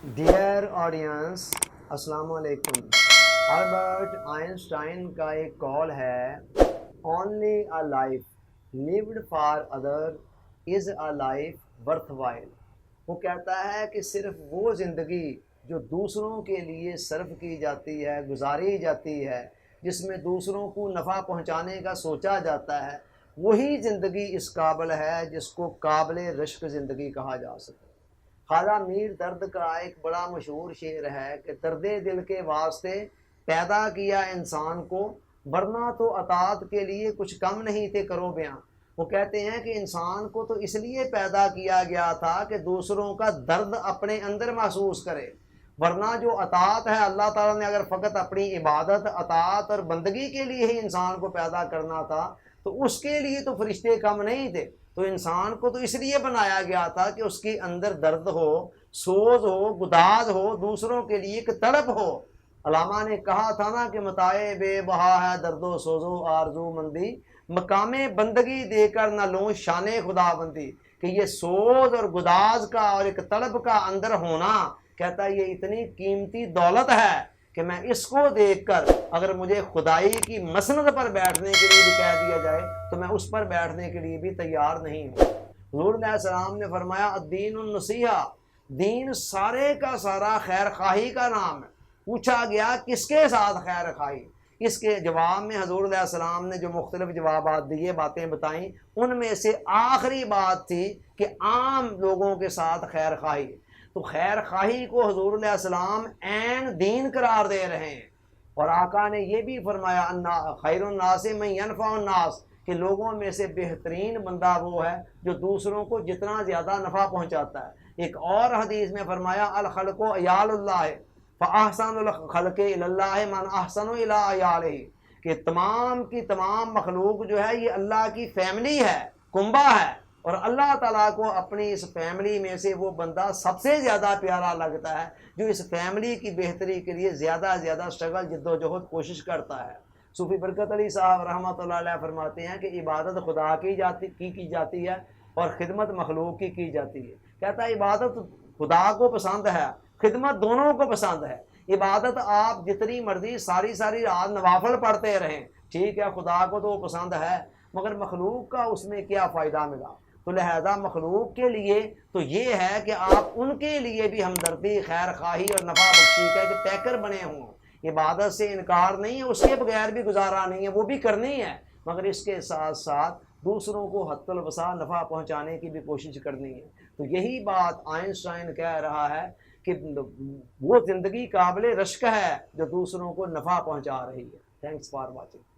Dear audience, السلام علیکم۔ Albert Einstein کا ایک قول ہے، only a life lived for other is a life worth while. وہ کہتا ہے کہ صرف وہ زندگی جو دوسروں کے لیے صرف کی جاتی ہے، گزاری جاتی ہے، جس میں دوسروں کو نفع پہنچانے کا سوچا جاتا ہے، وہی زندگی اس قابل ہے جس کو قابل رشک زندگی کہا جا سکے۔ خواجہ میر درد کا ایک بڑا مشہور شعر ہے کہ درد دل کے واسطے پیدا کیا انسان کو، ورنہ تو اطاعت کے لیے کچھ کم نہیں تھے کرو بیاں۔ وہ کہتے ہیں کہ انسان کو تو اس لیے پیدا کیا گیا تھا کہ دوسروں کا درد اپنے اندر محسوس کرے، ورنہ جو اطاعت ہے، اللہ تعالیٰ نے اگر فقط اپنی عبادت، اطاعت اور بندگی کے لیے ہی انسان کو پیدا کرنا تھا تو اس کے لیے تو فرشتے کم نہیں تھے۔ تو انسان کو تو اس لیے بنایا گیا تھا کہ اس کے اندر درد ہو، سوز ہو، گداز ہو، دوسروں کے لیے ایک تڑپ ہو۔ علامہ نے کہا تھا نا کہ متاع بے بہا ہے درد و سوز و آرزو مندی، مقام بندگی دے کر نہ لوں شان خدا بندی۔ کہ یہ سوز اور گداز کا اور ایک تڑپ کا اندر ہونا، کہتا ہے یہ اتنی قیمتی دولت ہے کہ میں اس کو دیکھ کر اگر مجھے خدائی کی مسند پر بیٹھنے کے لیے بھی کہہ دیا جائے تو میں اس پر بیٹھنے کے لیے بھی تیار نہیں ہوں۔ حضور علیہ السلام نے فرمایا الدین النصیحہ، دین سارے کا سارا خیر خواہی کا نام ہے۔ پوچھا گیا کس کے ساتھ خیر خواہی؟ اس کے جواب میں حضور علیہ السلام نے جو مختلف جوابات دیے، باتیں بتائیں، ان میں سے آخری بات تھی کہ عام لوگوں کے ساتھ خیر خواہی۔ تو خیر خواہی کو حضور علیہ السلام عین دین قرار دے رہے ہیں۔ اور آقا نے یہ بھی فرمایا خیر الناس من ینفع الناس، کہ لوگوں میں سے بہترین بندہ وہ ہے جو دوسروں کو جتنا زیادہ نفع پہنچاتا ہے۔ ایک اور حدیث میں فرمایا الخلق عیال اللہ فاحسن الخلق الی اللہ من احسن الی عیالہ، کہ تمام کی تمام مخلوق جو ہے یہ اللہ کی فیملی ہے، کنبہ ہے، اور اللہ تعالیٰ کو اپنی اس فیملی میں سے وہ بندہ سب سے زیادہ پیارا لگتا ہے جو اس فیملی کی بہتری کے لیے زیادہ زیادہ اسٹرگل، جد و جہد، کوشش کرتا ہے۔ صوفی برکت علی صاحب رحمۃ اللہ علیہ فرماتے ہیں کہ عبادت خدا کی جاتی ہے اور خدمت مخلوق کی جاتی ہے۔ کہتا ہے عبادت خدا کو پسند ہے، خدمت دونوں کو پسند ہے۔ عبادت آپ جتنی مرضی ساری رات نوافل پڑھتے رہیں، ٹھیک ہے، خدا کو تو وہ پسند ہے، مگر مخلوق کا اس میں کیا فائدہ ملا؟ تو لہذا مخلوق کے لیے تو یہ ہے کہ آپ ان کے لیے بھی ہمدردی، خیر خواہی اور نفع بخشی کا ایک پیکر بنے ہوں۔ عبادت سے انکار نہیں ہے، اس کے بغیر بھی گزارا نہیں ہے، وہ بھی کرنی ہے، مگر اس کے ساتھ ساتھ دوسروں کو حد الوسع نفع پہنچانے کی بھی کوشش کرنی ہے۔ تو یہی بات آئنسٹائن کہہ رہا ہے کہ وہ زندگی قابل رشک ہے جو دوسروں کو نفع پہنچا رہی ہے۔ Thanks for watching.